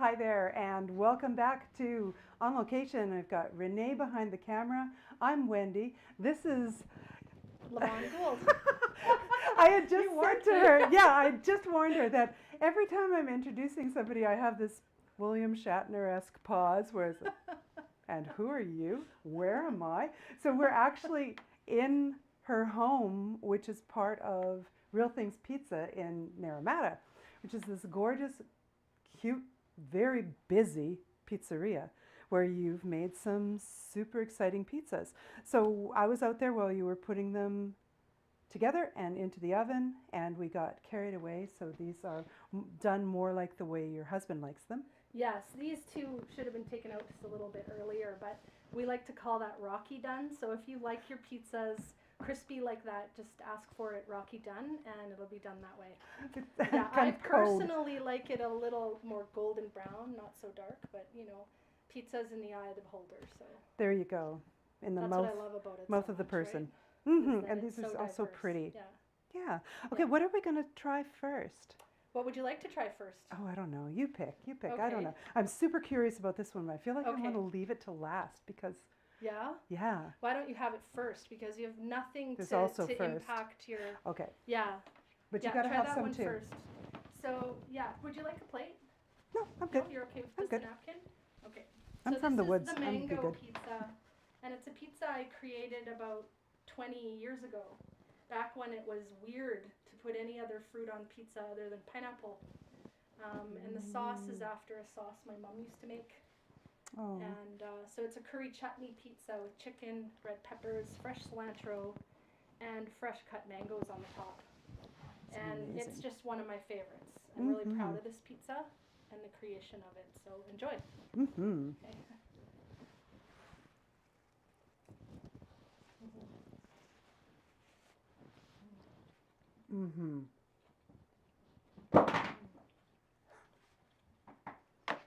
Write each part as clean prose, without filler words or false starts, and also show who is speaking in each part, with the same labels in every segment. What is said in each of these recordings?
Speaker 1: Hi there, and welcome back to On Location. I've got Renee behind the camera. I'm Wendy. This is
Speaker 2: Lavon Gould.
Speaker 1: I had just said to her, yeah, I just warned her that every time I'm introducing somebody, I have this William Shatner-esque pause where it's, and who are you? Where am I? So we're actually in her home, which is part of Real Things Pizza in Naramata, which is this gorgeous, cute, very busy pizzeria where you've made some super exciting pizzas. So I was out there while you were putting them together and into the oven, and we got carried away. So these are done more like the way your husband likes them.
Speaker 2: Yes, these two should have been taken out just a little bit earlier, but we like to call that Rocky Done. So if you like your pizzas crispy like that, just ask for it Rocky Done and it'll be done that way. Yeah, I personally like it a little more golden brown, not so dark, but you know, pizza's in the eye of the beholder. So
Speaker 1: there you go, in the
Speaker 2: that's
Speaker 1: mouth,
Speaker 2: what I love about it
Speaker 1: mouth
Speaker 2: so
Speaker 1: of the
Speaker 2: much,
Speaker 1: person.
Speaker 2: Right?
Speaker 1: Mm-hmm. And these are
Speaker 2: so
Speaker 1: also
Speaker 2: diverse.
Speaker 1: pretty.
Speaker 2: Yeah.
Speaker 1: Yeah. Okay,
Speaker 2: Yeah.
Speaker 1: what are we going to try first?
Speaker 2: What would you like to try first?
Speaker 1: Oh, I don't know. You pick. You pick.
Speaker 2: Okay.
Speaker 1: I don't know. I'm super curious about this one, but I feel like I
Speaker 2: Okay.
Speaker 1: want to leave it to last because,
Speaker 2: Yeah?
Speaker 1: yeah.
Speaker 2: Why don't you have it first? Because you have nothing
Speaker 1: This
Speaker 2: to
Speaker 1: also first.
Speaker 2: impact your...
Speaker 1: Okay.
Speaker 2: Yeah.
Speaker 1: But you
Speaker 2: Yeah,
Speaker 1: got to
Speaker 2: try
Speaker 1: have
Speaker 2: that
Speaker 1: some
Speaker 2: one
Speaker 1: too.
Speaker 2: first. So, yeah, would you like a plate?
Speaker 1: No, I'm good.
Speaker 2: No, you're okay with
Speaker 1: I'm
Speaker 2: just
Speaker 1: good.
Speaker 2: a napkin? Okay.
Speaker 1: I'm
Speaker 2: So
Speaker 1: from the
Speaker 2: this
Speaker 1: woods.
Speaker 2: is the
Speaker 1: I'm
Speaker 2: mango
Speaker 1: good.
Speaker 2: pizza, and it's a pizza I created about 20 years ago, back when it was weird to put any other fruit on pizza other than pineapple. And the sauce is after a sauce my mom used to make.
Speaker 1: Oh.
Speaker 2: And so it's a curry chutney pizza with chicken, red peppers, fresh cilantro, and fresh cut mangoes on the top. And
Speaker 1: amazing.
Speaker 2: it's just one of my favorites. I'm really proud of this pizza and the creation of it. So enjoy.
Speaker 1: Mm-hmm.
Speaker 2: Okay.
Speaker 1: Mm-hmm.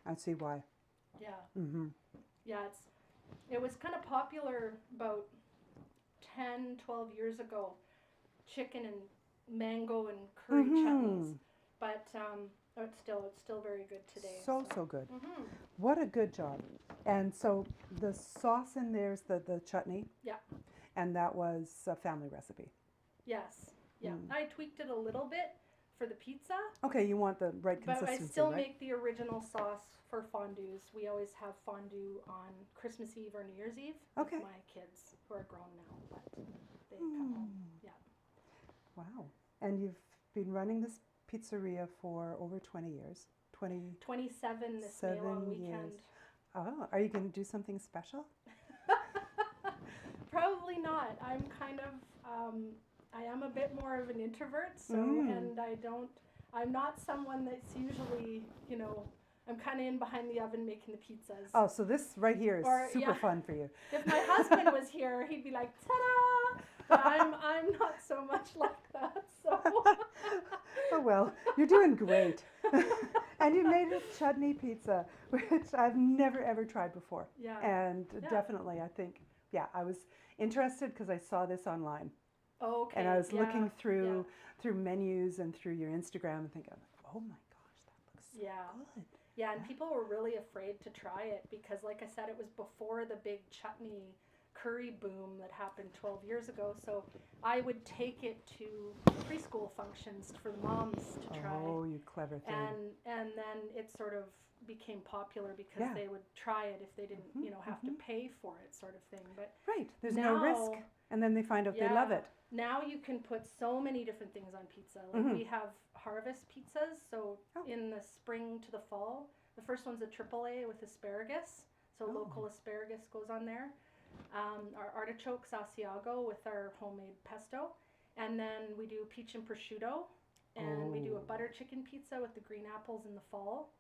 Speaker 1: I see why.
Speaker 2: Yeah.
Speaker 1: Mm-hmm.
Speaker 2: Yeah, it was kind of popular about 10, 12 years ago, chicken and mango and curry chutneys. But it's still very good today.
Speaker 1: So good.
Speaker 2: Mm-hmm.
Speaker 1: What a good job. And so the sauce in there's the chutney.
Speaker 2: Yeah.
Speaker 1: And that was a family recipe.
Speaker 2: Yes. Yeah. I tweaked it a little bit for the pizza.
Speaker 1: Okay, you want the right consistency,
Speaker 2: But I still
Speaker 1: right?
Speaker 2: make the original sauce for fondues. We always have fondue on Christmas Eve or New Year's Eve with my kids, who are grown now, but they come home. Yeah.
Speaker 1: Wow. And you've been running this pizzeria for over 20 years.
Speaker 2: 27 this May long weekend.
Speaker 1: Oh, are you going to do something special?
Speaker 2: Probably not. I'm kind of, I am a bit more of an introvert, so, and I'm not someone that's usually, you know, I'm kind of in behind the oven making the pizzas.
Speaker 1: Oh, so this right here is super fun for you.
Speaker 2: If my husband was here, he'd be like, ta-da! But I'm not so much like that, so.
Speaker 1: Oh, well, you're doing great. And you made a chutney pizza, which I've never, ever tried before.
Speaker 2: Yeah.
Speaker 1: And definitely, I think, I was interested because I saw this online.
Speaker 2: Oh, okay.
Speaker 1: And I was looking through menus and through your Instagram and thinking, oh my gosh, that looks so good.
Speaker 2: Yeah, and people were really afraid to try it because, like I said, it was before the big chutney curry boom that happened 12 years ago. So I would take it to preschool functions for the moms to try.
Speaker 1: Oh, you clever thing.
Speaker 2: And then it sort of became popular because they would try it if they didn't, you know, have to pay for it, sort of thing. But
Speaker 1: right, there's no risk. And then they find out they love it.
Speaker 2: Now you can put so many different things on pizza. Like we have harvest pizzas, so in the spring to the fall. The first one's a AAA with asparagus, so local asparagus goes on there. Our artichokes Asiago with our homemade pesto. And then we do peach and prosciutto. And we do a butter chicken pizza with the green apples in the fall.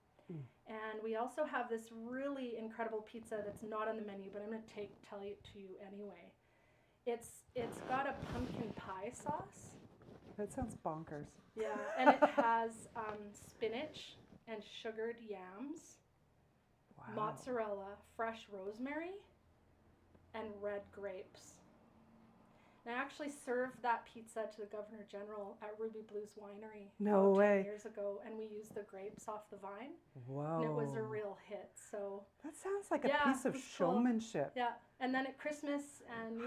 Speaker 2: And we also have this really incredible pizza that's not on the menu, but I'm going to tell it to you anyway. It's got a pumpkin pie sauce.
Speaker 1: That sounds bonkers.
Speaker 2: Yeah, and it has spinach and sugared yams, mozzarella, fresh rosemary, and red grapes. And I actually served that pizza to the Governor General at Ruby Blues Winery
Speaker 1: No
Speaker 2: about 10
Speaker 1: way.
Speaker 2: years ago, and we used the grapes off the vine,
Speaker 1: Whoa.
Speaker 2: and it was a real hit. So
Speaker 1: That sounds like
Speaker 2: yeah,
Speaker 1: a piece
Speaker 2: it
Speaker 1: of
Speaker 2: was cool.
Speaker 1: showmanship.
Speaker 2: Yeah, and then at Christmas and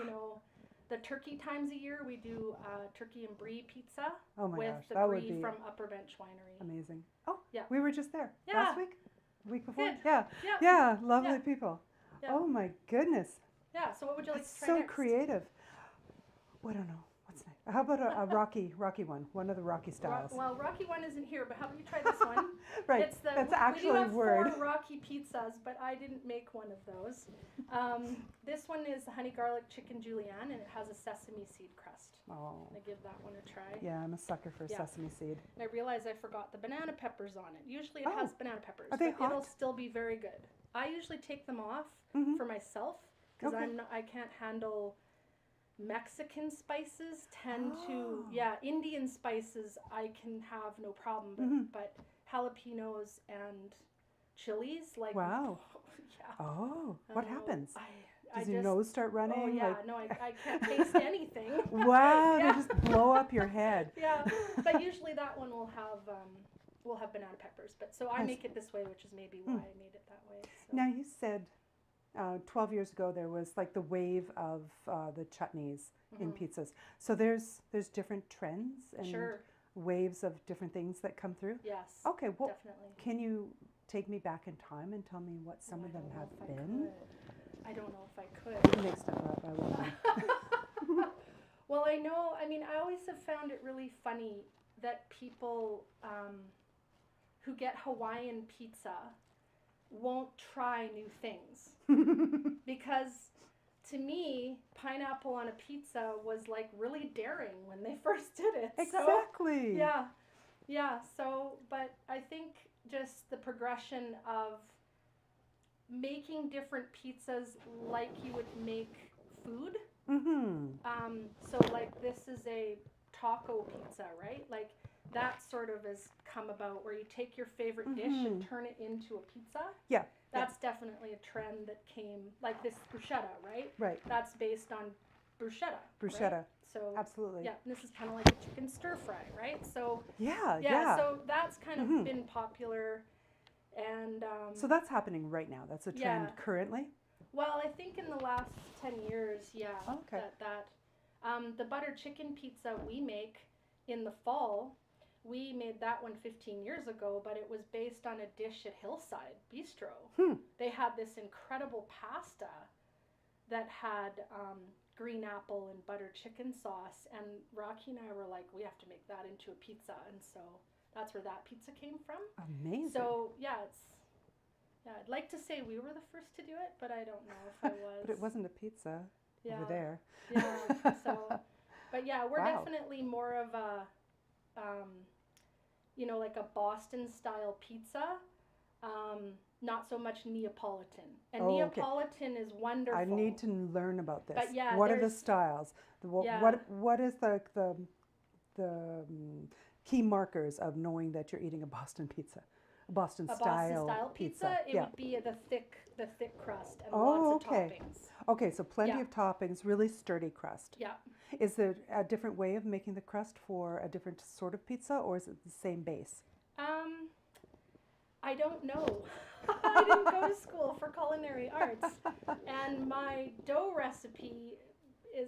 Speaker 2: the turkey times a year, we do turkey and brie pizza
Speaker 1: Oh my
Speaker 2: with
Speaker 1: gosh,
Speaker 2: the
Speaker 1: that would
Speaker 2: brie
Speaker 1: be
Speaker 2: from Upper Bench Winery.
Speaker 1: amazing. Oh,
Speaker 2: Yeah.
Speaker 1: we were just there
Speaker 2: Yeah.
Speaker 1: last week, the week before.
Speaker 2: Good.
Speaker 1: Yeah,
Speaker 2: Yeah.
Speaker 1: yeah, lovely
Speaker 2: Yeah.
Speaker 1: people.
Speaker 2: Yeah.
Speaker 1: Oh my goodness,
Speaker 2: Yeah. So what would you like
Speaker 1: that's
Speaker 2: to try
Speaker 1: so
Speaker 2: next?
Speaker 1: creative. I don't know what's next. How about a rocky one of the Rocky styles?
Speaker 2: Well, Rocky one isn't here, but how about you try this one?
Speaker 1: Right,
Speaker 2: It's the,
Speaker 1: that's
Speaker 2: we
Speaker 1: actually
Speaker 2: do have
Speaker 1: word.
Speaker 2: 4 Rocky pizzas, but I didn't make one of those. This one is the honey garlic chicken julienne, and it has a sesame seed crust.
Speaker 1: Oh,
Speaker 2: I'm gonna give that one a try.
Speaker 1: yeah, I'm a sucker for
Speaker 2: Yeah.
Speaker 1: sesame seed.
Speaker 2: And I realized I forgot the banana peppers on it. Usually it
Speaker 1: Oh.
Speaker 2: has banana peppers,
Speaker 1: Are they
Speaker 2: but it'll
Speaker 1: hot?
Speaker 2: still be very good. I usually take them off
Speaker 1: Mhm.
Speaker 2: for myself because
Speaker 1: Okay.
Speaker 2: I can't handle Mexican spices.
Speaker 1: Oh.
Speaker 2: Indian spices I can have no problem,
Speaker 1: Mhm.
Speaker 2: but jalapenos and chilies, like
Speaker 1: Wow.
Speaker 2: yeah.
Speaker 1: Oh, what happens?
Speaker 2: I
Speaker 1: Does your
Speaker 2: just,
Speaker 1: nose start running?
Speaker 2: oh yeah,
Speaker 1: Like,
Speaker 2: no, I can't taste anything.
Speaker 1: wow,
Speaker 2: Yeah.
Speaker 1: they just blow up your head.
Speaker 2: Yeah, but usually that one will have banana peppers. But so I
Speaker 1: Nice.
Speaker 2: make it this way, which is maybe why I made it that way. So.
Speaker 1: Now you said 12 years ago there was like the wave of the chutneys in pizzas. So there's different trends and
Speaker 2: Sure.
Speaker 1: waves of different things that come through.
Speaker 2: Yes.
Speaker 1: Okay, well,
Speaker 2: Definitely.
Speaker 1: can you take me back in time and tell me what some of them have been?
Speaker 2: I don't know if I could.
Speaker 1: Make stuff up. I won't know.
Speaker 2: Well, I always have found it really funny that people who get Hawaiian pizza won't try new things. Because to me, pineapple on a pizza was like really daring when they first did it.
Speaker 1: Exactly.
Speaker 2: So, yeah. So, but I think just the progression of making different pizzas like you would make food. So like this is a taco pizza, right? Like that sort of has come about where you take your favorite dish and turn it into a pizza.
Speaker 1: Yeah.
Speaker 2: That's definitely a trend that came, like this bruschetta, right?
Speaker 1: Right.
Speaker 2: That's based on bruschetta.
Speaker 1: Bruschetta.
Speaker 2: Right? So
Speaker 1: Absolutely.
Speaker 2: yeah, and this is kind of like a chicken stir fry, right? So
Speaker 1: Yeah.
Speaker 2: so that's kind of been popular, and
Speaker 1: So that's happening right now. That's a trend currently.
Speaker 2: well, I think in the last 10 years,
Speaker 1: Okay.
Speaker 2: the butter chicken pizza we make in the fall, we made that one 15 years ago, but it was based on a dish at Hillside Bistro. They had this incredible pasta that had green apple and butter chicken sauce, and Rocky and I were like, we have to make that into a pizza, and so that's where that pizza came from.
Speaker 1: Amazing.
Speaker 2: So I'd like to say we were the first to do it, but I don't know if I was.
Speaker 1: But it wasn't a pizza over there.
Speaker 2: Yeah. So, but yeah, we're
Speaker 1: Wow.
Speaker 2: definitely more of a, like a Boston style pizza. Not so much Neapolitan. And
Speaker 1: Oh, okay.
Speaker 2: Neapolitan is wonderful.
Speaker 1: I need to learn about this.
Speaker 2: But yeah,
Speaker 1: what are the
Speaker 2: there's-
Speaker 1: styles? What is the key markers of knowing that you're eating a Boston pizza, a Boston style
Speaker 2: pizza. It
Speaker 1: Yeah.
Speaker 2: would be the thick crust and
Speaker 1: Oh,
Speaker 2: lots of
Speaker 1: okay.
Speaker 2: toppings.
Speaker 1: Okay, so plenty
Speaker 2: Yeah.
Speaker 1: of toppings, really sturdy crust.
Speaker 2: Yeah.
Speaker 1: Is there a different way of making the crust for a different sort of pizza, or is it the same base?
Speaker 2: I don't know. I didn't go to school for culinary arts, and my dough recipe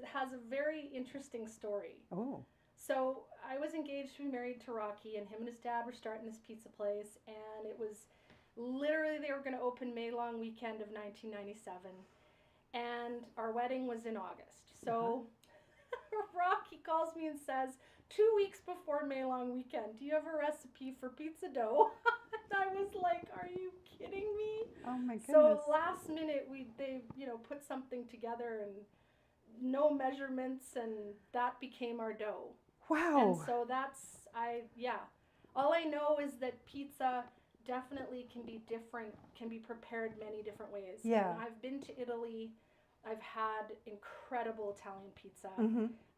Speaker 2: has a very interesting story.
Speaker 1: Oh.
Speaker 2: So I was engaged to be married to Rocky, and him and his dad were starting this pizza place, and it was literally they were going to open May long weekend of 1997, and our wedding was in August. So Rocky calls me and says, 2 weeks before May long weekend, do you have a recipe for pizza dough? And I was like, are you kidding me?
Speaker 1: Oh my goodness.
Speaker 2: So last minute they put something together and no measurements, and that became our dough.
Speaker 1: Wow.
Speaker 2: And so all I know is that pizza definitely can be different, can be prepared many different ways.
Speaker 1: Yeah.
Speaker 2: And I've been to Italy. I've had incredible Italian pizza.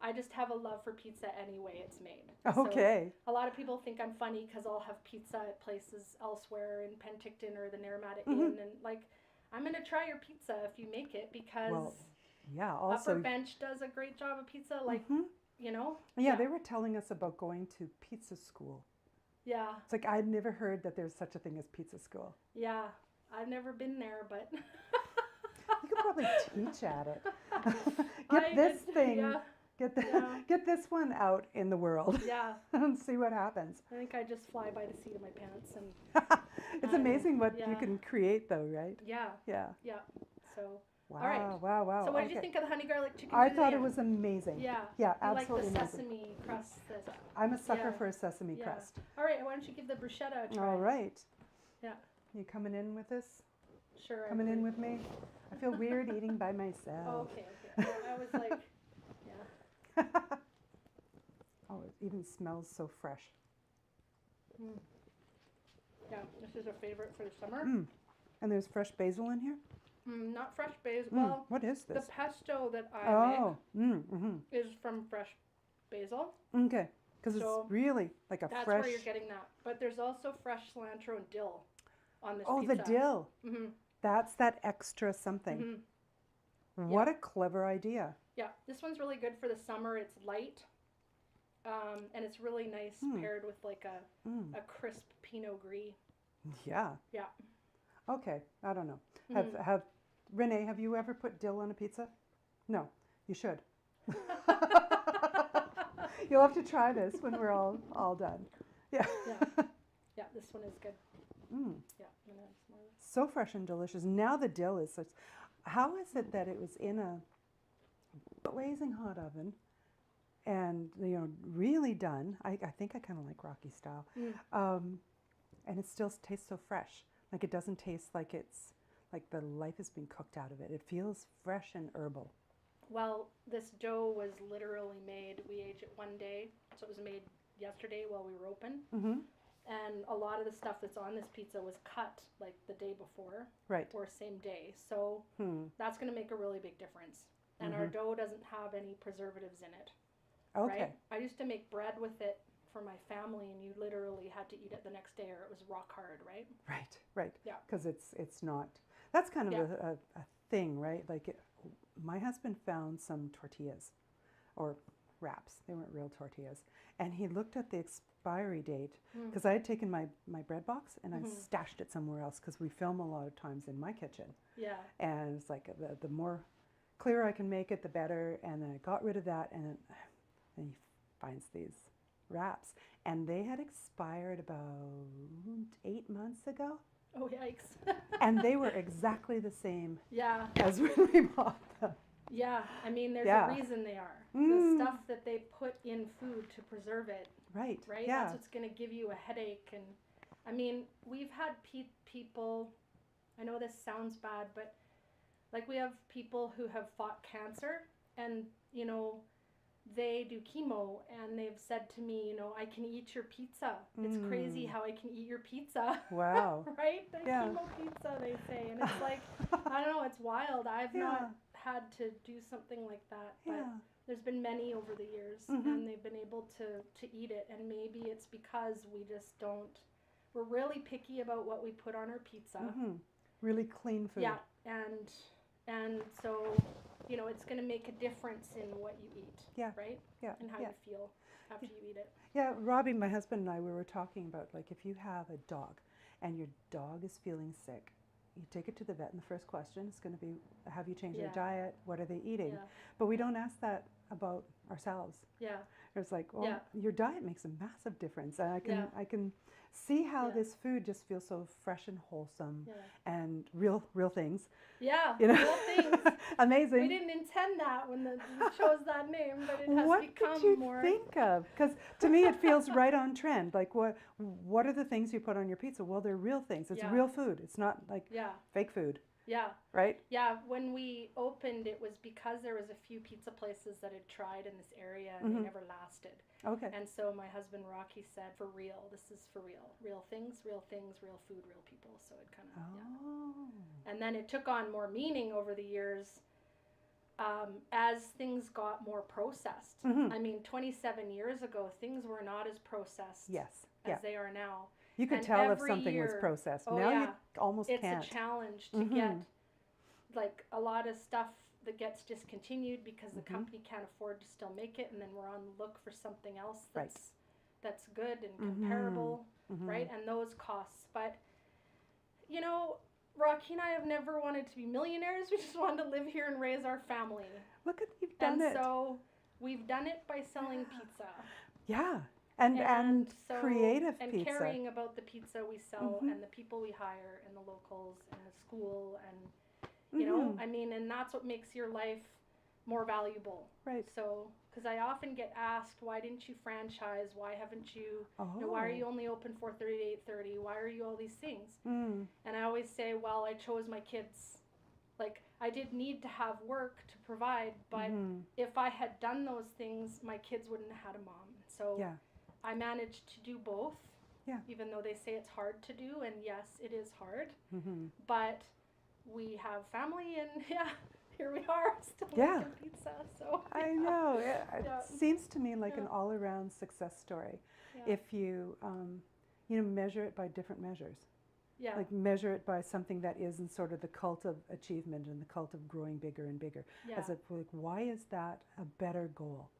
Speaker 2: I just have a love for pizza any way it's made.
Speaker 1: Okay.
Speaker 2: So a lot of people think I'm funny because I'll have pizza at places elsewhere in Penticton or the Naramata Inn, and like, I'm going to try your pizza if you make it, because
Speaker 1: Well, Yeah, also.
Speaker 2: Upper Bench does a great job of pizza. Like, you know.
Speaker 1: Yeah, they were telling us about going to pizza school.
Speaker 2: Yeah.
Speaker 1: It's like I'd never heard that there's such a thing as pizza school.
Speaker 2: Yeah, I've never been there, but.
Speaker 1: You could probably teach at it. Get this one out in the world.
Speaker 2: Yeah.
Speaker 1: And see what happens.
Speaker 2: I think I just fly by the seat of my pants and.
Speaker 1: It's amazing what you can create, though, right?
Speaker 2: Yeah.
Speaker 1: Yeah.
Speaker 2: Yeah. So.
Speaker 1: Wow.
Speaker 2: All right.
Speaker 1: Wow.
Speaker 2: So what did you think of the honey garlic chicken?
Speaker 1: I thought it was amazing.
Speaker 2: Yeah.
Speaker 1: Yeah,
Speaker 2: I
Speaker 1: absolutely
Speaker 2: like the
Speaker 1: amazing.
Speaker 2: sesame crust.
Speaker 1: I'm a sucker for a sesame crust.
Speaker 2: All right. Why don't you give the bruschetta a try?
Speaker 1: All right.
Speaker 2: Yeah.
Speaker 1: You coming in with this?
Speaker 2: Sure.
Speaker 1: Coming in with me? I feel weird eating by myself.
Speaker 2: Oh, okay. I was like, yeah.
Speaker 1: Oh, it even smells so fresh.
Speaker 2: Yeah, this is a favorite for the summer.
Speaker 1: And there's fresh basil in here?
Speaker 2: Not fresh basil. Well,
Speaker 1: what is this?
Speaker 2: The pesto that I make is from fresh basil.
Speaker 1: Okay, because it's really like a
Speaker 2: that's
Speaker 1: fresh...
Speaker 2: That's where you're getting that. But there's also fresh cilantro and dill on this pizza.
Speaker 1: Oh, the dill. That's that extra something. What a clever idea.
Speaker 2: Yeah, this one's really good for the summer. It's light. And it's really nice paired with like a crisp Pinot Gris.
Speaker 1: Yeah.
Speaker 2: Yeah.
Speaker 1: Okay, I don't know. Renee, have you ever put dill on a pizza? No, you should. You'll have to try this when we're all done. Yeah.
Speaker 2: Yeah, this one is good. Yeah.
Speaker 1: So fresh and delicious. Now the dill is such... How is it that it was in a blazing hot oven and, really done? I think I kind of like Rocky style. And it still tastes so fresh. Like it doesn't taste like it's like the life has been cooked out of it. It feels fresh and herbal.
Speaker 2: Well, this dough was literally made. We aged it one day, so it was made yesterday while we were open. And a lot of the stuff that's on this pizza was cut like the day before, or same day. So that's going to make a really big difference. And our dough doesn't have any preservatives in it.
Speaker 1: Okay.
Speaker 2: Right? I used to make bread with it for my family, and you literally had to eat it the next day, or it was rock hard, right?
Speaker 1: Right.
Speaker 2: Yeah.
Speaker 1: Because it's not. That's kind of a thing, right? Like my husband found some tortillas, or wraps. They weren't real tortillas, and he looked at the expiry date because I had taken my bread box and I stashed it somewhere else because we film a lot of times in my kitchen.
Speaker 2: Yeah.
Speaker 1: And it's like the more clear I can make it, the better. And then I got rid of that, and then he finds these wraps, and they had expired about 8 months ago.
Speaker 2: Oh, yikes.
Speaker 1: And they were exactly the same as when we bought them.
Speaker 2: Yeah, I mean, there's a reason they are. The stuff that they put in food to preserve it. Right?
Speaker 1: Yeah.
Speaker 2: That's what's going to give you a headache. And I mean, we've had people, I know this sounds bad, but like we have people who have fought cancer, and, they do chemo, and they've said to me, I can eat your pizza. It's crazy how I can eat your pizza.
Speaker 1: Wow.
Speaker 2: Right? The chemo pizza, they say. And it's like, I don't know, it's wild. I've not had to do something like that, but there's been many over the years, and they've been able to eat it. And maybe it's because we just don't, we're really picky about what we put on our pizza.
Speaker 1: Really clean food.
Speaker 2: Yeah, and so, it's going to make a difference in what you eat. Yeah. Right?
Speaker 1: Yeah.
Speaker 2: And how you feel after you eat it.
Speaker 1: Yeah, Robbie, my husband and I, we were talking about, like, if you have a dog and your dog is feeling sick, you take it to the vet, and the first question is going to be, have you changed their diet? What are they eating? But we don't ask that about ourselves. Yeah. It's like, well, your diet makes a massive difference. And I can see how this food just feels so fresh and wholesome and real things.
Speaker 2: Yeah, real things.
Speaker 1: Amazing.
Speaker 2: We didn't intend that when we chose that name, but it has
Speaker 1: what
Speaker 2: become
Speaker 1: did you
Speaker 2: more.
Speaker 1: think of? Because to me, it feels right on trend. Like, what are the things you put on your pizza? Well, they're real things. It's real food. It's not like fake food. Yeah. Right?
Speaker 2: Yeah, when we opened, it was because there was a few pizza places that had tried in this area and they never lasted. Okay. And so my husband Rocky said, for real, this is for real. Real things, real food, real people. So it kind of, And then it took on more meaning over the years as things got more processed. I mean, 27 years ago, things were not as processed as they are now.
Speaker 1: You could tell if something was processed. Now you almost can't.
Speaker 2: It's a challenge to get, like, a lot of stuff that gets discontinued because the company can't afford to still make it, and then we're on the look for something else that's good and comparable, right? And those costs. But, you know, Rocky and I have never wanted to be millionaires. We just wanted to live here and raise our family.
Speaker 1: Look at, you've done it.
Speaker 2: And so we've done it by selling pizza.
Speaker 1: Yeah. And
Speaker 2: so,
Speaker 1: creative
Speaker 2: and
Speaker 1: pizza.
Speaker 2: caring about the pizza we sell and the people we hire and the locals and the school and, you know, I mean, and that's what makes your life more valuable.
Speaker 1: Right.
Speaker 2: So, because I often get asked, why didn't you franchise? Why haven't you, you know, why are you only open 4:30 to 8:30? Why are you all these things? And I always say, well, I chose my kids. Like, I did need to have work to provide, but if I had done those things, my kids wouldn't have had a mom. So I managed to do both, even though they say it's hard to do, and yes, it is hard, but we have family, and here we are, still making pizza, so.
Speaker 1: I know, it seems to me like an all-around success story, if you, you know, measure it by different measures.
Speaker 2: Yeah.
Speaker 1: Like measure it by something that isn't sort of the cult of achievement and the cult of growing bigger and bigger. As if, like, why is that a better goal?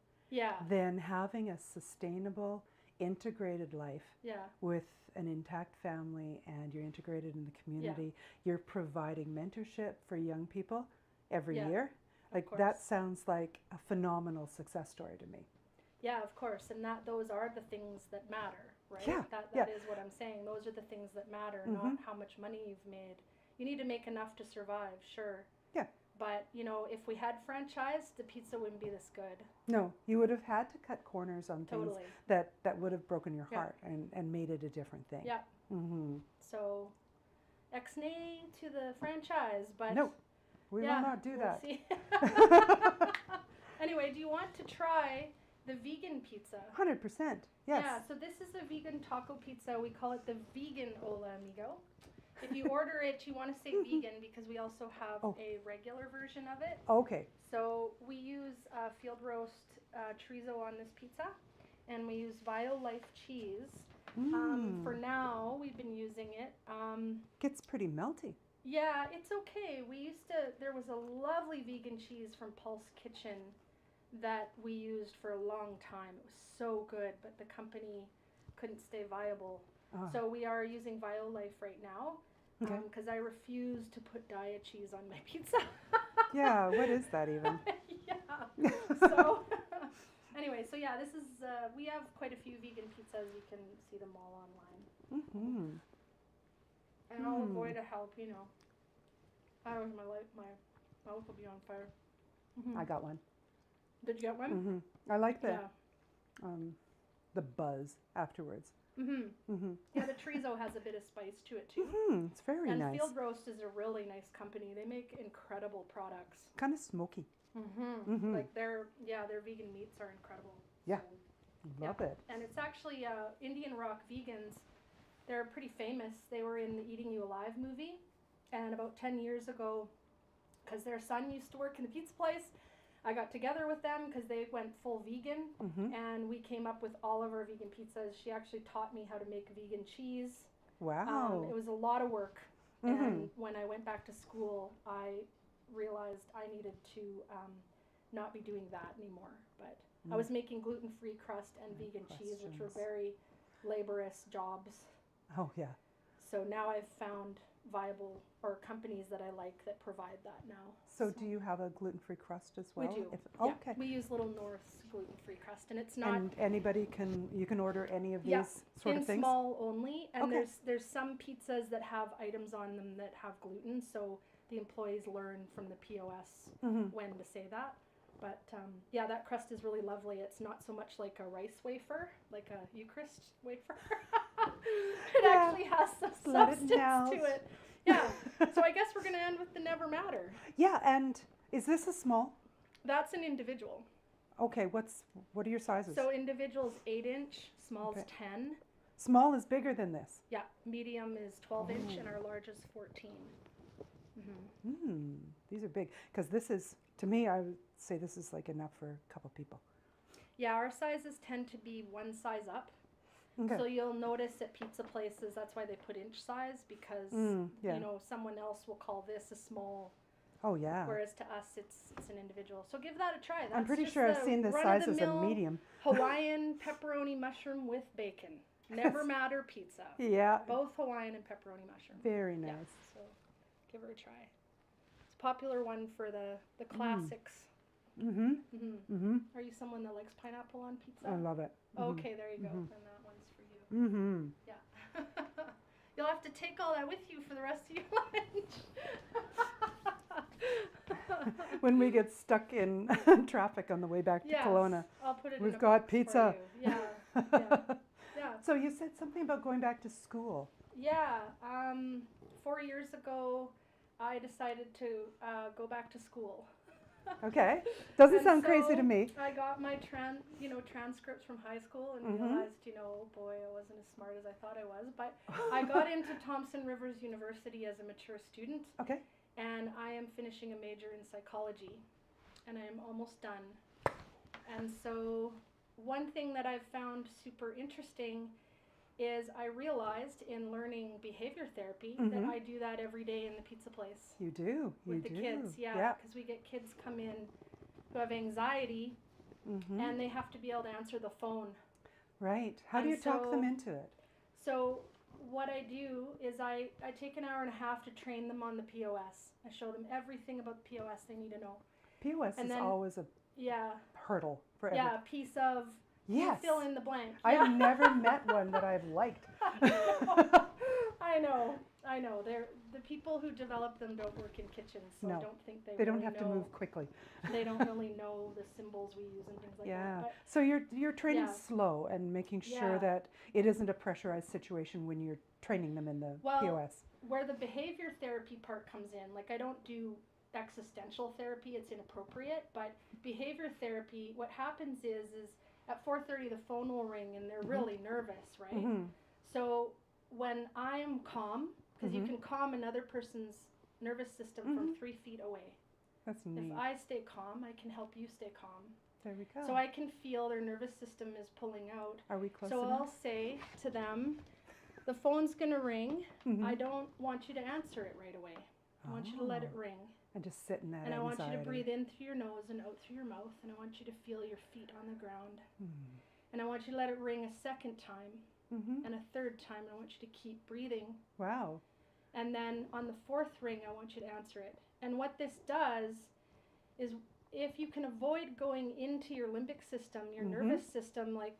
Speaker 1: Than having a sustainable, integrated life with an intact family, and you're integrated in the community. You're providing mentorship for young people every year. Like, that sounds like a phenomenal success story to me.
Speaker 2: Yeah, of course, and those are the things that matter, right? That is what I'm saying. Those are the things that matter, not how much money you've made. You need to make enough to survive, sure. Yeah. But, you know, if we had franchised, the pizza wouldn't be this good.
Speaker 1: No, you would have had to cut corners on things that would have broken your heart and made it a different thing. Yeah.
Speaker 2: So, ex-nay to the franchise, but...
Speaker 1: No, we will not do that.
Speaker 2: See. Anyway, do you want to try the vegan pizza?
Speaker 1: 100%, yes.
Speaker 2: Yeah, so this is a vegan taco pizza. We call it the vegan Hola Amigo. If you order it, you want to say vegan because we also have a regular version of it. Okay. So we use field roast chorizo on this pizza, and we use Violife cheese. For now, we've been using it.
Speaker 1: Gets pretty melty.
Speaker 2: Yeah, it's okay. There was a lovely vegan cheese from Pulse Kitchen that we used for a long time. It was so good, but the company couldn't stay viable. So we are using Violife right now because I refuse to put diet cheese on my pizza.
Speaker 1: Yeah, what is that even?
Speaker 2: So anyway, so yeah, this is, we have quite a few vegan pizzas. You can see them all online. And I'll avoid a help, you know. Otherwise my mouth will be on fire.
Speaker 1: I got one.
Speaker 2: Did you get one?
Speaker 1: I like the buzz afterwards.
Speaker 2: Yeah, the chorizo has a bit of spice to it too.
Speaker 1: It's very nice.
Speaker 2: And Field Roast is a really nice company. They make incredible products.
Speaker 1: Kind of smoky.
Speaker 2: Like their vegan meats are incredible.
Speaker 1: Yeah, so, love it.
Speaker 2: And it's actually Indian Rock Vegans. They're pretty famous. They were in the Eating You Alive movie, and about 10 years ago, because their son used to work in the pizza place, I got together with them because they went full vegan, and we came up with all of our vegan pizzas. She actually taught me how to make vegan cheese. Wow. It was a lot of work, and when I went back to school, I realized I needed to not be doing that anymore. But I was making gluten-free crust and vegan cheese, which were very laborious jobs. Oh, yeah. So now I've found viable companies that I like that provide that now. So do you have a gluten-free crust as well? We do. Okay. We use Little North's gluten-free crust, and it's not. And anybody you can order any of these sort of things? In small only, and there's some pizzas that have items on them that have gluten, so the employees learn from the POS when to say that. But yeah, that crust is really lovely. It's not so much like a rice wafer, like a Eucharist wafer. It actually has some substance to it. Yeah. So I guess we're going to end with the Never Matter. Yeah, and is this a small? That's an individual. Okay, what are your sizes? So individual's 8-inch, small's 10. Small is bigger than this. Yeah, medium is 12-inch, and our large is 14. These are big, because this is, to me, I would say this is like enough for a couple people. Yeah, our sizes tend to be one size up. Okay. So you'll notice at pizza places, that's why they put inch size, because you know, someone else will call this a small
Speaker 1: Oh, yeah.
Speaker 2: Whereas to us, it's an individual. So give that a try. That's
Speaker 1: I'm pretty
Speaker 2: just
Speaker 1: sure I've seen the size as a
Speaker 2: run-of-the-mill
Speaker 1: medium.
Speaker 2: Hawaiian pepperoni mushroom with bacon. Never matter pizza.
Speaker 1: Yeah.
Speaker 2: Both Hawaiian and pepperoni mushroom.
Speaker 1: Very nice.
Speaker 2: Yeah, so give her a try. It's a popular one for the classics.
Speaker 1: Mm-hmm.
Speaker 2: Mm-hmm.
Speaker 1: Mm-hmm.
Speaker 2: Are you someone that likes pineapple on pizza?
Speaker 1: I love it. Mm-hmm.
Speaker 2: Okay, there you go.
Speaker 1: Mm-hmm.
Speaker 2: Then that one's for you.
Speaker 1: Mm-hmm.
Speaker 2: Yeah. You'll have to take all that with you for the rest of your lunch.
Speaker 1: When we get stuck in traffic on the way back to
Speaker 2: Yes,
Speaker 1: Kelowna,
Speaker 2: I'll put it
Speaker 1: we've
Speaker 2: in a
Speaker 1: got
Speaker 2: box
Speaker 1: pizza.
Speaker 2: For you. Yeah. Yeah. Yeah.
Speaker 1: So you said something about going back to school.
Speaker 2: Yeah. 4 years ago, I decided to go back to school.
Speaker 1: Okay. Doesn't
Speaker 2: And
Speaker 1: sound crazy to
Speaker 2: so
Speaker 1: me.
Speaker 2: I got my transcripts from high school and
Speaker 1: Mhm.
Speaker 2: realized, oh boy, I wasn't as smart as I thought I was. But I got into Thompson Rivers University as a mature student,
Speaker 1: Okay.
Speaker 2: and I am finishing a major in psychology, and I am almost done. And so one thing that I've found super interesting is I realized in learning behavior therapy that
Speaker 1: Mhm.
Speaker 2: I do that every day in the pizza place
Speaker 1: You do.
Speaker 2: with
Speaker 1: You
Speaker 2: the
Speaker 1: do.
Speaker 2: kids. Yeah,
Speaker 1: Yeah.
Speaker 2: because we get kids come in who have anxiety,
Speaker 1: Mm-hmm.
Speaker 2: and they have to be able to answer the phone.
Speaker 1: Right. How do
Speaker 2: And
Speaker 1: you talk them
Speaker 2: so-
Speaker 1: into it?
Speaker 2: So what I do is I take an hour and a half to train them on the POS. I show them everything about the POS they need to know.
Speaker 1: POS
Speaker 2: And
Speaker 1: is
Speaker 2: then-
Speaker 1: always a
Speaker 2: Yeah,
Speaker 1: hurdle for
Speaker 2: yeah,
Speaker 1: everyone.
Speaker 2: a piece of
Speaker 1: Yes.
Speaker 2: fill in the blank.
Speaker 1: I've never met one that I've liked.
Speaker 2: I know. They're the people who develop them don't work in kitchens, so
Speaker 1: No.
Speaker 2: I don't think they
Speaker 1: They don't
Speaker 2: really
Speaker 1: have to
Speaker 2: know.
Speaker 1: move quickly.
Speaker 2: They don't really know the symbols we use and things like
Speaker 1: Yeah.
Speaker 2: that.
Speaker 1: So you're training
Speaker 2: Yeah.
Speaker 1: slow and making sure
Speaker 2: Yeah.
Speaker 1: that it isn't a pressurized situation when you're training them in the
Speaker 2: Well,
Speaker 1: POS.
Speaker 2: But where the behavior therapy part comes in, like I don't do existential therapy, it's inappropriate, but behavior therapy, what happens is at 4:30 the phone will ring and they're
Speaker 1: Mhm.
Speaker 2: really nervous, right?
Speaker 1: Mm-hmm.
Speaker 2: So when I am calm, because you
Speaker 1: Mhm.
Speaker 2: can calm another person's nervous system from 3 feet away.
Speaker 1: That's neat.
Speaker 2: If I stay calm, I can help you stay calm.
Speaker 1: There we go.
Speaker 2: So I can feel their nervous system is pulling out.
Speaker 1: Are we close
Speaker 2: So I'll
Speaker 1: enough?
Speaker 2: say to them, the phone's going to ring.
Speaker 1: Mhm.
Speaker 2: I don't want you to answer it right away. I want you to let it
Speaker 1: Oh.
Speaker 2: ring.
Speaker 1: And just sit in that
Speaker 2: And I want you to
Speaker 1: anxiety.
Speaker 2: breathe in through your nose and out through your mouth. And I want you to feel your feet on the ground.
Speaker 1: Mm.
Speaker 2: And I want you to let it ring a second time
Speaker 1: Mm-hmm.
Speaker 2: and a third time. And I want you to keep breathing.
Speaker 1: Wow.
Speaker 2: And then on the fourth ring, I want you to answer it. And what this does is if you can avoid going into your limbic system, your
Speaker 1: Mhm.
Speaker 2: nervous system, like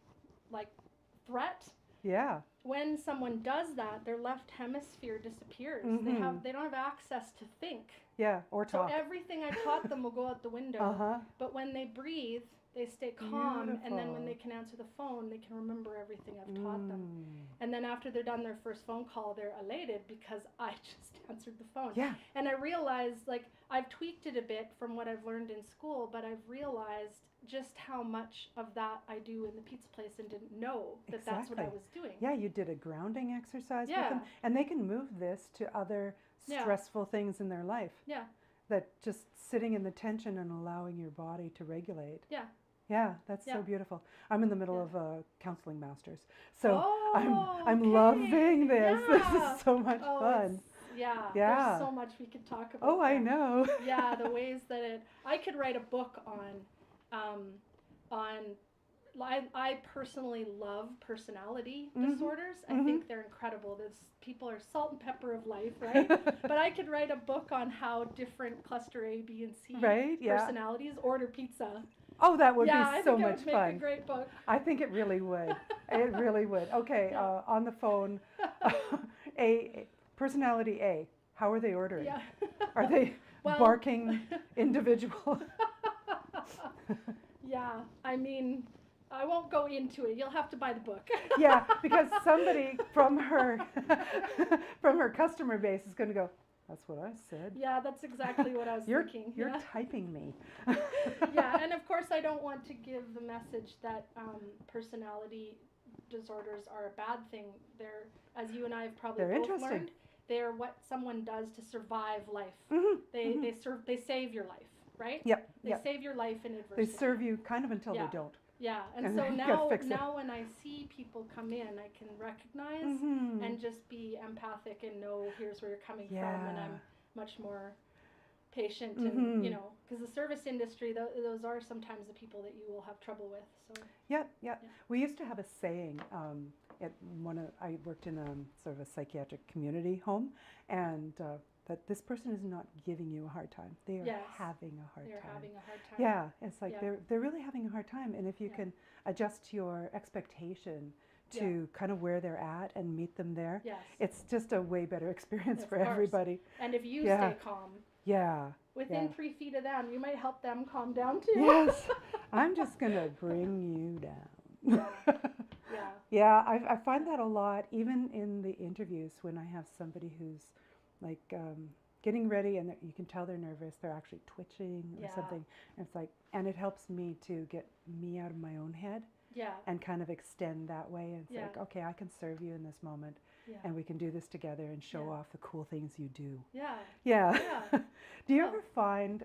Speaker 2: threat,
Speaker 1: Yeah.
Speaker 2: when someone does that, their left hemisphere disappears.
Speaker 1: Mhm.
Speaker 2: They don't have access to think.
Speaker 1: Yeah. Or talk.
Speaker 2: So everything I taught them will go out the window.
Speaker 1: Uh-huh.
Speaker 2: But when they breathe, they stay calm, and then when
Speaker 1: Beautiful.
Speaker 2: they can answer the phone, they can remember everything I've taught them.
Speaker 1: Mm.
Speaker 2: And then after they're done their first phone call, they're elated because I just answered the phone.
Speaker 1: Yeah.
Speaker 2: And I realized, I've tweaked it a bit from what I've learned in school, but I've realized just how much of that I do in the pizza place and didn't know that that's what I
Speaker 1: Exactly.
Speaker 2: was doing.
Speaker 1: Yeah, you did a grounding exercise
Speaker 2: Yeah.
Speaker 1: with them, and they can move this to other
Speaker 2: Yeah.
Speaker 1: stressful things in their life.
Speaker 2: Yeah.
Speaker 1: That just sitting in the tension and allowing your body to regulate.
Speaker 2: Yeah.
Speaker 1: Yeah, that's so
Speaker 2: Yeah.
Speaker 1: beautiful. I'm in the middle
Speaker 2: Yeah.
Speaker 1: of a counseling master's, so
Speaker 2: Oh,
Speaker 1: I'm
Speaker 2: okay.
Speaker 1: loving this. This
Speaker 2: Yeah.
Speaker 1: is so much
Speaker 2: Oh,
Speaker 1: fun.
Speaker 2: Yeah.
Speaker 1: Yeah.
Speaker 2: There's so much we could talk about.
Speaker 1: Oh, I
Speaker 2: there.
Speaker 1: know.
Speaker 2: Yeah, the ways that I could write a book on I personally love personality
Speaker 1: Mhm.
Speaker 2: disorders. I
Speaker 1: Mhm.
Speaker 2: think they're incredible. Those people are salt and pepper of life, right? But I could write a book on how different cluster A, B, and C
Speaker 1: Right? Yeah.
Speaker 2: personalities order pizza.
Speaker 1: Oh, that would
Speaker 2: yeah,
Speaker 1: be
Speaker 2: I
Speaker 1: so
Speaker 2: think it
Speaker 1: much
Speaker 2: would make
Speaker 1: fun.
Speaker 2: a great book.
Speaker 1: I think it really would. It really would. Okay,
Speaker 2: Yeah.
Speaker 1: on the phone, personality A. How are they ordering?
Speaker 2: Yeah.
Speaker 1: Are they
Speaker 2: Well-
Speaker 1: barking individual?
Speaker 2: Yeah, I mean, I won't go into it. You'll have to buy the book.
Speaker 1: Yeah, because somebody from her customer base is going to go, that's what I said.
Speaker 2: Yeah, that's exactly what I was
Speaker 1: You're
Speaker 2: thinking.
Speaker 1: you're
Speaker 2: Yeah.
Speaker 1: typing me.
Speaker 2: Yeah, and of course I don't want to give the message that personality disorders are a bad thing. They're, as you and I have probably
Speaker 1: They're
Speaker 2: both
Speaker 1: interesting.
Speaker 2: learned, they're what someone does to survive life.
Speaker 1: Mhm,
Speaker 2: They
Speaker 1: mhm.
Speaker 2: they save your life, right?
Speaker 1: Yep,
Speaker 2: They
Speaker 1: yep.
Speaker 2: save your life in
Speaker 1: They
Speaker 2: adversity.
Speaker 1: serve you kind of until
Speaker 2: Yeah.
Speaker 1: they don't.
Speaker 2: Yeah, and
Speaker 1: and
Speaker 2: so
Speaker 1: then you gotta
Speaker 2: now
Speaker 1: fix it.
Speaker 2: now when I see people come in, I can recognize
Speaker 1: Mhm.
Speaker 2: and just be empathic and know here's where you're coming from, and
Speaker 1: Yeah.
Speaker 2: I'm much more patient, and you know, because the service industry, those are sometimes the people that you will have trouble with. So
Speaker 1: Yeah. We used to have a saying. I worked in a sort of a psychiatric community home, and that this person is not giving you a hard time. They are having a hard time.
Speaker 2: They're having a hard time.
Speaker 1: Yeah, it's like they're really having a hard time, and if you can adjust your expectation to kind of where they're at and meet them there, it's just a way better experience for everybody.
Speaker 2: And if you stay calm, within 3 feet of them, you might help them calm down too.
Speaker 1: Yes, I'm just gonna bring you down. I find that a lot, even in the interviews when I have somebody who's like getting ready and you can tell they're nervous, they're actually twitching or something. And it's like, and it helps me to get me out of my own head. And kind of extend that way. And it's like, okay, I can serve you in this moment, and we can do this together and show off the cool things you do. Do you ever find,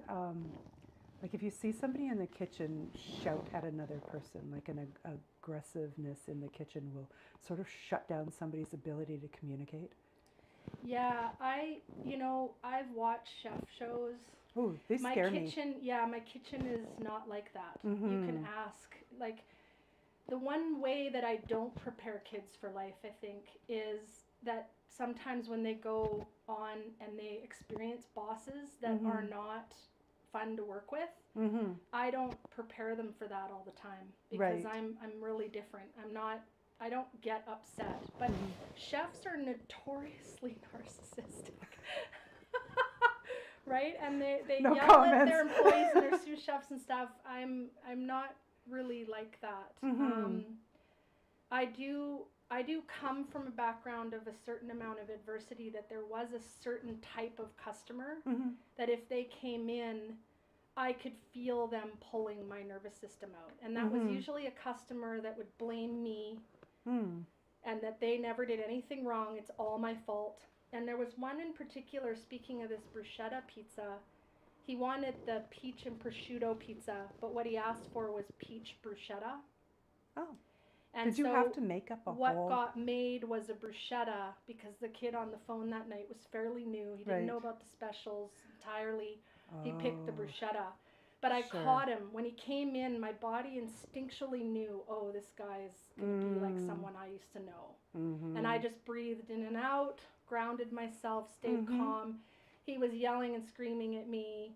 Speaker 1: like if you see somebody in the kitchen shout at another person, like an aggressiveness in the kitchen will sort of shut down somebody's ability to communicate?
Speaker 2: Yeah, I've watched chef shows.
Speaker 1: Ooh, they scare me.
Speaker 2: My kitchen is not like that. You can ask, like, the one way that I don't prepare kids for life, I think, is that sometimes when they go on and they experience bosses that are not fun to work with, I don't prepare them for that all the time, because I'm really different. I don't get upset. But chefs are notoriously narcissistic. Right? And they yell at their employees and their sous chefs and stuff. I'm not really like that. I do come from a background of a certain amount of adversity, that there was a certain type of customer that if they came in, I could feel them pulling my nervous system out. And that was usually a customer that would blame me and that they never did anything wrong. It's all my fault. And there was one in particular, speaking of this bruschetta pizza, he wanted the peach and prosciutto pizza, but what he asked for was peach bruschetta. Oh. And
Speaker 1: did you have to make up a whole...
Speaker 2: What got made was a bruschetta, because the kid on the phone that night was fairly new. He didn't know about the specials entirely. He picked the bruschetta. But I caught him. When he came in, my body instinctually knew, oh, this guy is going to be like someone I used to know. And I just breathed in and out, grounded myself, stayed calm. He was yelling and screaming at me,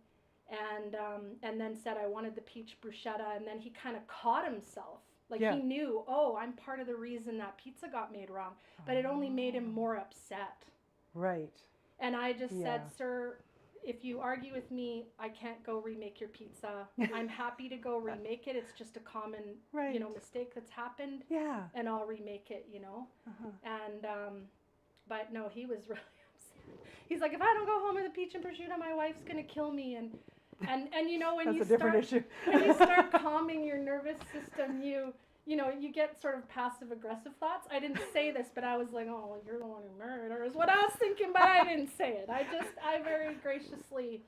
Speaker 2: and then said I wanted the peach bruschetta, and then he kind of caught himself. Like he knew, oh, I'm part of the reason that pizza got made wrong, but it only made him more upset.
Speaker 1: Right.
Speaker 2: And I just said, sir, if you argue with me, I can't go remake your pizza. I'm happy to go remake it. It's just a common, mistake that's happened. Yeah. And I'll remake it, And, but no, he was really upset. He's like, if I don't go home with a peach and prosciutto, my wife's going to kill me. And when you start calming your nervous system, you get sort of passive aggressive thoughts. I didn't say this, but I was like, oh, well, you're the one who murdered, is what I was thinking, but I didn't say it. I very graciously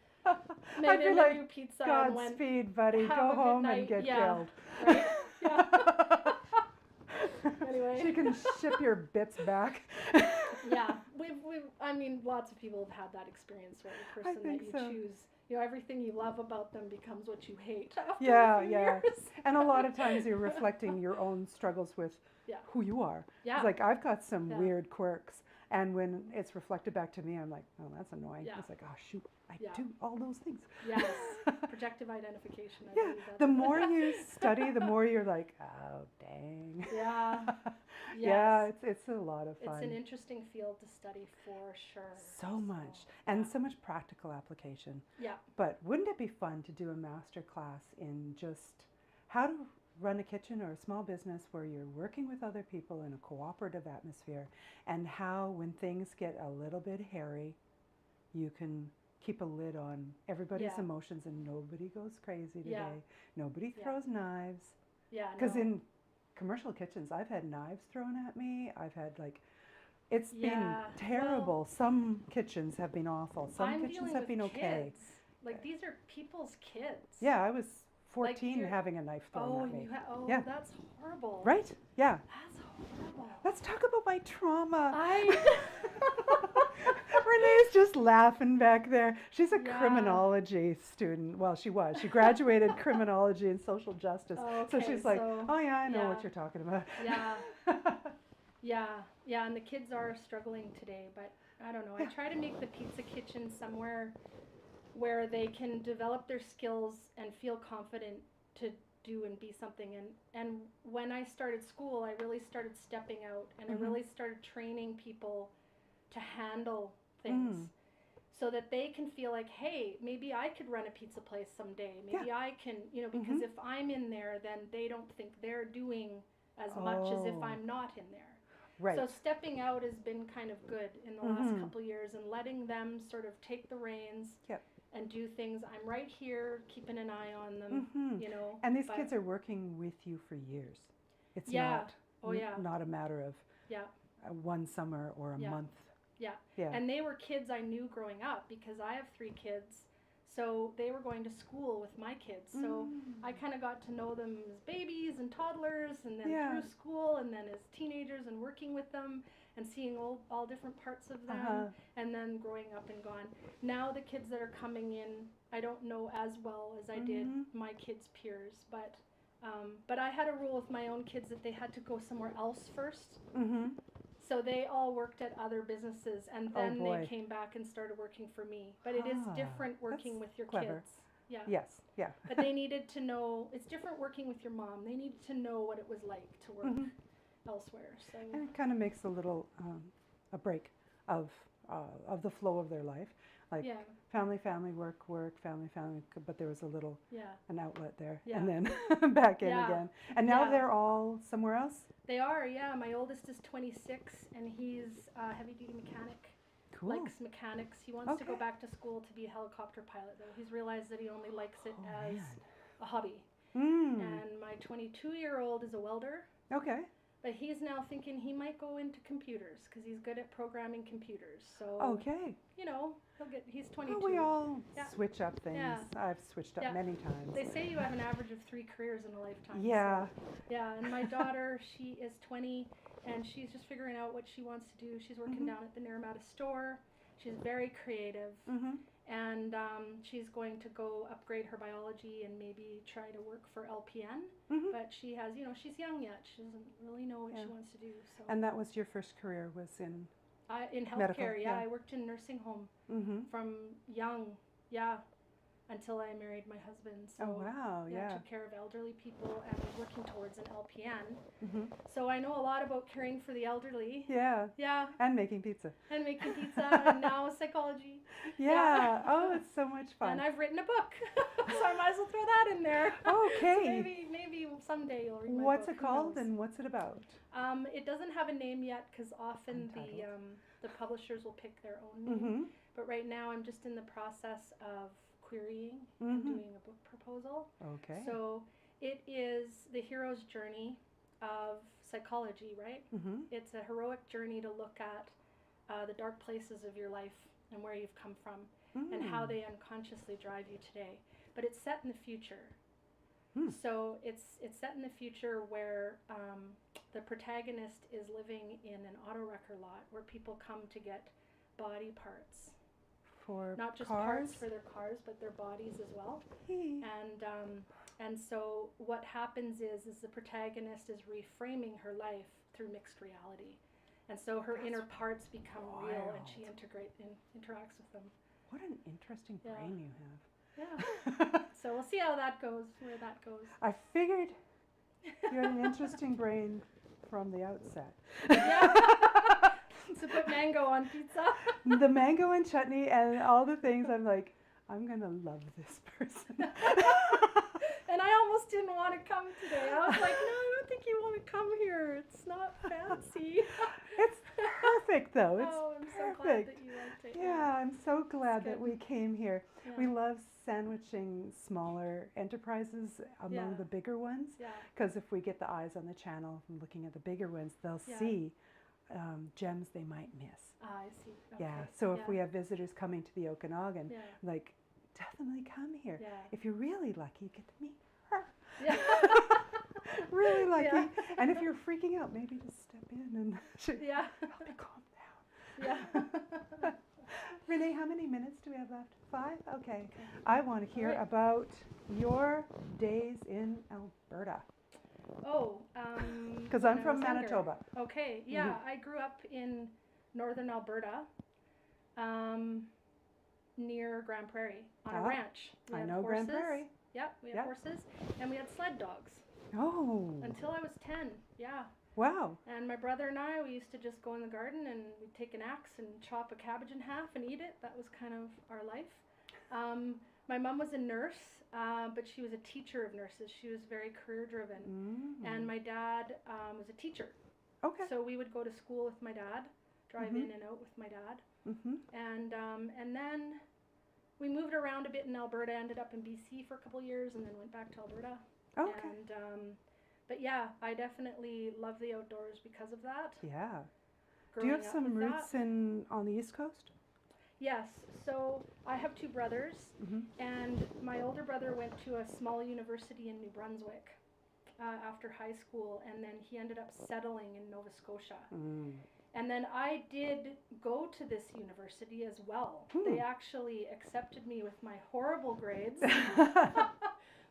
Speaker 2: made him a new pizza and went,
Speaker 1: Godspeed, buddy. Go home and get killed.
Speaker 2: Right? Yeah. Anyway.
Speaker 1: She can ship your bits back.
Speaker 2: Yeah. Lots of people have had that experience, right? The person that you choose. Everything you love about them becomes what you hate after a few years.
Speaker 1: And a lot of times you're reflecting your own struggles with who you are. Yeah. It's like, I've got some weird quirks, and when it's reflected back to me, I'm like, oh, that's annoying. It's like, oh, shoot, I do all those things.
Speaker 2: Yes, projective identification.
Speaker 1: The more you study, the more you're like, oh, dang.
Speaker 2: Yeah. Yes.
Speaker 1: Yeah, it's a lot of fun.
Speaker 2: It's an interesting field to study for sure.
Speaker 1: So much. And so much practical application.
Speaker 2: Yeah.
Speaker 1: But wouldn't it be fun to do a master class in just how to run a kitchen or a small business where you're working with other people in a cooperative atmosphere, and how when things get a little bit hairy, you can keep a lid on everybody's emotions and nobody goes crazy today. Nobody throws knives. Yeah. Because in commercial kitchens, I've had knives thrown at me. I've had it's been terrible. Well, some kitchens have been awful. Some kitchens have been okay.
Speaker 2: Like, these are people's kids.
Speaker 1: Yeah, I was 14 having a knife thrown at me.
Speaker 2: That's horrible.
Speaker 1: Right? Yeah.
Speaker 2: That's horrible.
Speaker 1: Let's talk about my trauma. Renee's just laughing back there. She's a
Speaker 2: Yeah.
Speaker 1: criminology student. Well, she was. She graduated criminology and social justice.
Speaker 2: Oh,
Speaker 1: So
Speaker 2: okay,
Speaker 1: she's like,
Speaker 2: so,
Speaker 1: oh yeah, I know
Speaker 2: yeah.
Speaker 1: what you're talking about.
Speaker 2: Yeah. Yeah, and the kids are struggling today, but I don't know. I try to make the pizza kitchen somewhere where they can develop their skills and feel confident to do and be something. And when I started school, I really started stepping out, and I really started training people to handle things so that they can feel like, hey, maybe I could run a pizza place someday. Maybe I can, because if I'm in there, then they don't think they're doing as much as if I'm not in there.
Speaker 1: Right.
Speaker 2: So stepping out has been kind of good in the last couple years, and letting them sort of take the reins and do things. I'm right here keeping an eye on them,
Speaker 1: And these kids are working with you for years. It's not not a matter of one summer or a month.
Speaker 2: Yeah. And they were kids I knew growing up because I have 3 kids. So they were going to school with my kids. So I kind of got to know them as babies and toddlers, and then through school, and then as teenagers, and working with them and seeing all different parts of them, and then growing up and gone. Now the kids that are coming in, I don't know as well as I did my kids' peers, but I had a rule with my own kids that they had to go somewhere else first. So they all worked at other businesses, and then they came back and started working for me. But it is different working with your kids. Yeah.
Speaker 1: Yes. Yeah.
Speaker 2: But they needed to know, it's different working with your mom. They needed to know what it was like to work elsewhere. So.
Speaker 1: And it kind of makes a little a break of the flow of their life, like family, work, family, but there was a little an outlet there, and then back in again. And now they're all somewhere else.
Speaker 2: They are, yeah. My oldest is 26, and he's a heavy-duty mechanic.
Speaker 1: Cool.
Speaker 2: Likes mechanics. He wants to go back to school to be a helicopter pilot, though. He's realized that he only likes it as a hobby. And my 22-year-old is a welder. Okay. But he's now thinking he might go into computers because he's good at programming computers. So he's 22.
Speaker 1: Well, we all switch up things. I've switched up many times.
Speaker 2: They say you have an average of 3 careers in a lifetime.
Speaker 1: Yeah.
Speaker 2: So, and my daughter, she is 20, and she's just figuring out what she wants to do. She's working down at the Naramata store. She's very creative. And she's going to go upgrade her biology and maybe try to work for LPN. But she has, she's young yet. She doesn't really know what she wants to do. So.
Speaker 1: And that was your first career, was in
Speaker 2: healthcare,
Speaker 1: medical,
Speaker 2: I worked in nursing home from young, until I married my husband. So I took care of elderly people and was working towards an LPN. So I know a lot about caring for the elderly. Yeah.
Speaker 1: And making pizza.
Speaker 2: And and now psychology.
Speaker 1: Oh, it's so much fun.
Speaker 2: And I've written a book, so I might as well throw that in there.
Speaker 1: Okay.
Speaker 2: So maybe someday you'll read my book.
Speaker 1: What's it called and what's it about?
Speaker 2: It doesn't have a name yet because often the publishers will pick their own name. But right now I'm just in the process of querying and doing a book proposal. Okay. So it is the hero's journey of psychology, right? It's a heroic journey to look at the dark places of your life and where you've come from and how they unconsciously drive you today. But it's set in the future. So it's set in the future where the protagonist is living in an auto wrecker lot where people come to get body parts.
Speaker 1: For
Speaker 2: not just
Speaker 1: cars?
Speaker 2: Parts for their cars, but their bodies as well. And so what happens is the protagonist is reframing her life through mixed reality. And so her inner parts become real, and she interacts with them.
Speaker 1: What an interesting brain you have.
Speaker 2: Yeah. So we'll see how that goes, where that goes.
Speaker 1: I figured you had an interesting brain from the outset.
Speaker 2: To put mango on pizza.
Speaker 1: The mango and chutney and all the things, I'm like, I'm going to love this person.
Speaker 2: And I almost didn't want to come today. I was like, no, I don't think you want to come here. It's not fancy.
Speaker 1: It's perfect, though. It's
Speaker 2: I'm
Speaker 1: perfect.
Speaker 2: so glad that you liked it.
Speaker 1: Yeah, I'm so glad that we came here.
Speaker 2: Yeah.
Speaker 1: We love sandwiching smaller enterprises among the bigger ones. Because if we get the eyes on the channel from looking at the bigger ones, they'll see gems they might miss.
Speaker 2: I see. Okay.
Speaker 1: Yeah, so if we have visitors coming to the Okanagan, like, definitely come here. Yeah. If you're really lucky, you get to meet her. Yeah. Really lucky. Yeah. And if you're freaking out, maybe just step in and help me calm down. Yeah. Renee, how many minutes do we have left? 5? Okay.
Speaker 2: Okay.
Speaker 1: I want to hear
Speaker 2: All right.
Speaker 1: about your days in Alberta.
Speaker 2: Oh,
Speaker 1: Because
Speaker 2: when
Speaker 1: I'm
Speaker 2: I
Speaker 1: from
Speaker 2: was younger.
Speaker 1: Manitoba.
Speaker 2: Okay, yeah, I grew up in northern Alberta, near Grand Prairie on a ranch. We
Speaker 1: I
Speaker 2: had
Speaker 1: know
Speaker 2: horses.
Speaker 1: Grand Prairie.
Speaker 2: Yep, we had horses, and we had sled dogs
Speaker 1: Oh,
Speaker 2: until I was 10. Yeah.
Speaker 1: wow.
Speaker 2: And my brother and I, we used to just go in the garden and we'd take an axe and chop a cabbage in half and eat it. That was kind of our life. My mom was a nurse, but she was a teacher of nurses. She was very career driven. And my dad was a teacher.
Speaker 1: Okay.
Speaker 2: So we would go to school with my dad, drive in and out with my dad. And then we moved around a bit in Alberta, ended up in BC for a couple years, and then went back to Alberta.
Speaker 1: Okay.
Speaker 2: And but yeah, I definitely love the outdoors because of that.
Speaker 1: Yeah. Do
Speaker 2: Growing
Speaker 1: you have
Speaker 2: up
Speaker 1: some
Speaker 2: with
Speaker 1: roots
Speaker 2: that.
Speaker 1: on the East Coast?
Speaker 2: Yes. So I have 2 brothers, and my older brother went to a small university in New Brunswick after high school, and then he ended up settling in Nova Scotia. And then I did go to this university as well. They actually accepted me with my horrible grades.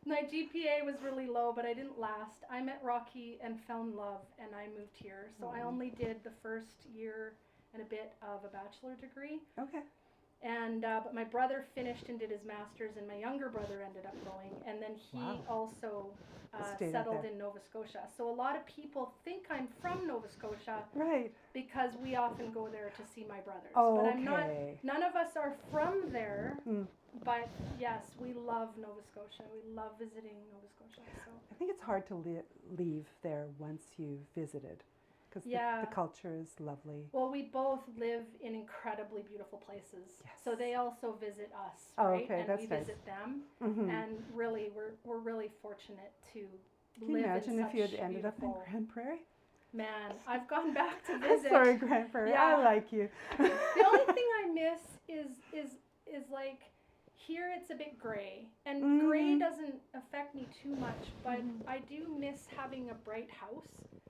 Speaker 2: My GPA was really low, but I didn't last. I met Rocky and fell in love, and I moved here. So I only did the first year and a bit of a bachelor degree.
Speaker 1: Okay.
Speaker 2: And but my brother finished and did his master's, and my younger brother ended up going, and then he also
Speaker 1: Stayed out
Speaker 2: settled
Speaker 1: there.
Speaker 2: in Nova Scotia. So a lot of people think I'm from Nova Scotia
Speaker 1: Right.
Speaker 2: because we often go there to see my brothers.
Speaker 1: Oh,
Speaker 2: but I'm not.
Speaker 1: okay.
Speaker 2: None of us are from there. But yes, we love Nova Scotia. We love visiting Nova Scotia. So
Speaker 1: I think it's hard to leave there once you've visited, because
Speaker 2: Yeah.
Speaker 1: the culture is lovely.
Speaker 2: well, we both live in incredibly beautiful places.
Speaker 1: Yes.
Speaker 2: So they also visit us,
Speaker 1: Oh,
Speaker 2: right?
Speaker 1: okay,
Speaker 2: And
Speaker 1: that's
Speaker 2: we
Speaker 1: nice.
Speaker 2: visit them.
Speaker 1: Mhm.
Speaker 2: And really, we're really fortunate to
Speaker 1: Can you
Speaker 2: live
Speaker 1: imagine
Speaker 2: in
Speaker 1: if you had
Speaker 2: such
Speaker 1: ended up in
Speaker 2: beautiful-
Speaker 1: Grand Prairie?
Speaker 2: Man, I've gone back to visit.
Speaker 1: Sorry, Grand Prairie.
Speaker 2: Yeah.
Speaker 1: I like you.
Speaker 2: The only thing I miss is like here it's a bit gray, and gray doesn't affect me too much, but I do miss having a bright house.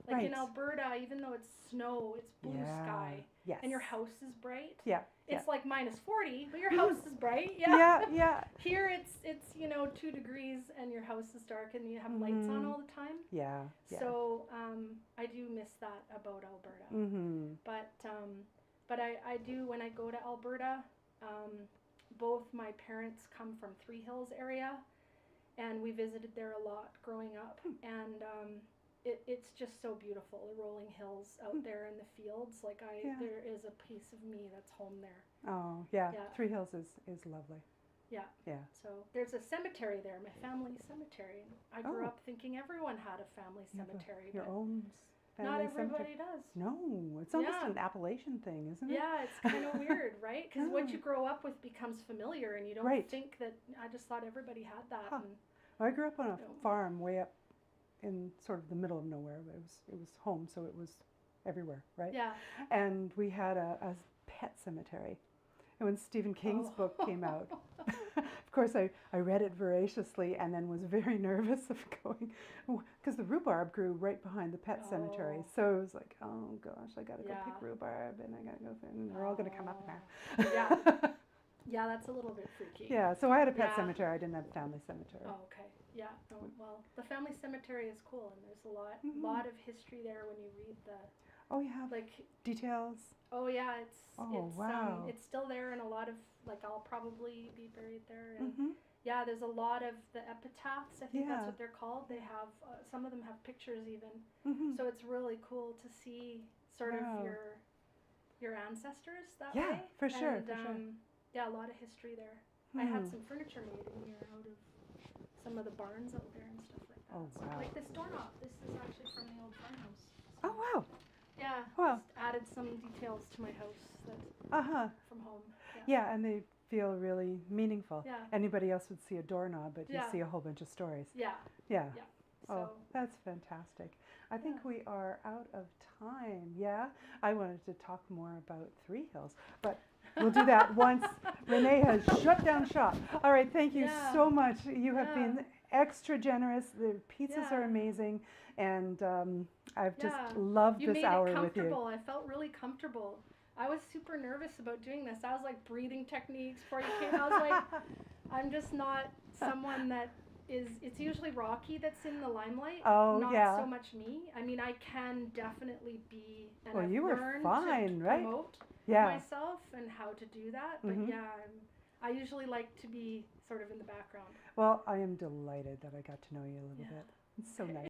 Speaker 2: Like in
Speaker 1: Right.
Speaker 2: Alberta, even though it's snow, it's blue sky,
Speaker 1: Yes.
Speaker 2: and your house is bright.
Speaker 1: Yeah.
Speaker 2: It's like minus 40, but your house is bright.
Speaker 1: Yeah.
Speaker 2: Here it's 2 degrees and your house is dark and you have lights on all the time.
Speaker 1: Yeah.
Speaker 2: So I do miss that about Alberta. But I do, when I go to Alberta, both my parents come from Three Hills area, and we visited there a lot growing up, and it's just so beautiful, the rolling hills out there in the fields. Like there is a piece of me that's home there.
Speaker 1: Oh, yeah.
Speaker 2: Yeah.
Speaker 1: Three Hills is lovely.
Speaker 2: Yeah.
Speaker 1: Yeah.
Speaker 2: So there's a cemetery there, my family cemetery. I grew
Speaker 1: Oh.
Speaker 2: up thinking everyone had a family
Speaker 1: You have
Speaker 2: cemetery,
Speaker 1: your
Speaker 2: but
Speaker 1: own family
Speaker 2: not
Speaker 1: cemetery.
Speaker 2: everybody does.
Speaker 1: No, it's almost
Speaker 2: Yeah.
Speaker 1: an Appalachian thing, isn't it?
Speaker 2: Yeah, it's kind of weird, right? Because what
Speaker 1: Yeah.
Speaker 2: you grow up with becomes familiar, and you don't
Speaker 1: Right.
Speaker 2: think that. I just thought everybody had that.
Speaker 1: Huh.
Speaker 2: And,
Speaker 1: I grew up on a
Speaker 2: No.
Speaker 1: farm way up in sort of the middle of nowhere. But it was home, so it was everywhere, right?
Speaker 2: yeah.
Speaker 1: And we had a pet cemetery. And when Stephen King's book came out, of course I read it voraciously and then was very nervous of going, because the rhubarb grew right behind the pet cemetery.
Speaker 2: Oh.
Speaker 1: So it was like, oh gosh, I gotta go
Speaker 2: Yeah.
Speaker 1: pick rhubarb and I gotta go, and they're all gonna come up now.
Speaker 2: Yeah. Yeah, that's a little bit freaky.
Speaker 1: Yeah, so I had a pet
Speaker 2: Yeah.
Speaker 1: cemetery. I didn't have a family cemetery.
Speaker 2: Oh, okay. Yeah. No, well, the family cemetery is cool, and there's a
Speaker 1: Mhm.
Speaker 2: lot of history there when you read the
Speaker 1: Oh, you have
Speaker 2: like.
Speaker 1: details?
Speaker 2: Oh yeah, it's
Speaker 1: wow.
Speaker 2: it's still there, and a lot of like I'll probably be buried there, and
Speaker 1: Mm-hmm.
Speaker 2: yeah, there's a lot of the epitaphs. I think that's
Speaker 1: Yeah.
Speaker 2: what they're called. They have some of them have pictures even,
Speaker 1: Mm-hmm.
Speaker 2: so it's really cool to see sort
Speaker 1: Wow.
Speaker 2: of your ancestors that
Speaker 1: Yeah,
Speaker 2: way.
Speaker 1: for sure,
Speaker 2: And,
Speaker 1: for sure.
Speaker 2: yeah, a lot of history there. I had
Speaker 1: Hmm.
Speaker 2: some furniture made in here out of some of the barns out there and stuff like that.
Speaker 1: Oh,
Speaker 2: So,
Speaker 1: wow.
Speaker 2: like this doorknob. This is actually from the old farmhouse.
Speaker 1: Oh, wow.
Speaker 2: Yeah.
Speaker 1: Wow.
Speaker 2: Just added some details to my house that
Speaker 1: Uh-huh.
Speaker 2: from home.
Speaker 1: Yeah, and they feel really meaningful.
Speaker 2: Yeah.
Speaker 1: Anybody else would see a doorknob, but
Speaker 2: Yeah.
Speaker 1: you see a whole bunch of stories.
Speaker 2: Yeah.
Speaker 1: Yeah.
Speaker 2: Yeah.
Speaker 1: Oh,
Speaker 2: So
Speaker 1: that's fantastic. I think
Speaker 2: Yeah.
Speaker 1: we are out of time. Yeah, I wanted to talk more about Three Hills, but we'll do that once Renee has shut down shop. All right, thank you
Speaker 2: Yeah.
Speaker 1: so much. You have
Speaker 2: Yeah.
Speaker 1: been extra generous. The pizzas are
Speaker 2: Yeah.
Speaker 1: amazing, and I've just
Speaker 2: Yeah.
Speaker 1: loved
Speaker 2: you
Speaker 1: this
Speaker 2: made
Speaker 1: hour
Speaker 2: it
Speaker 1: with you.
Speaker 2: comfortable. I felt really comfortable. I was super nervous about doing this. I was like breathing techniques before you came. I was like, I'm just not someone that is, it's usually Rocky that's in the limelight.
Speaker 1: Oh,
Speaker 2: not
Speaker 1: yeah.
Speaker 2: so much me. I mean, I can definitely be, and
Speaker 1: Well,
Speaker 2: I've
Speaker 1: you were
Speaker 2: learned
Speaker 1: fine,
Speaker 2: to
Speaker 1: right?
Speaker 2: promote
Speaker 1: Yeah.
Speaker 2: myself and how to do that. But
Speaker 1: Mhm.
Speaker 2: yeah, I usually like to be sort of in the background.
Speaker 1: Well, I am delighted that I got to know you a little
Speaker 2: Yeah.
Speaker 1: bit. It's so
Speaker 2: Okay.
Speaker 1: nice.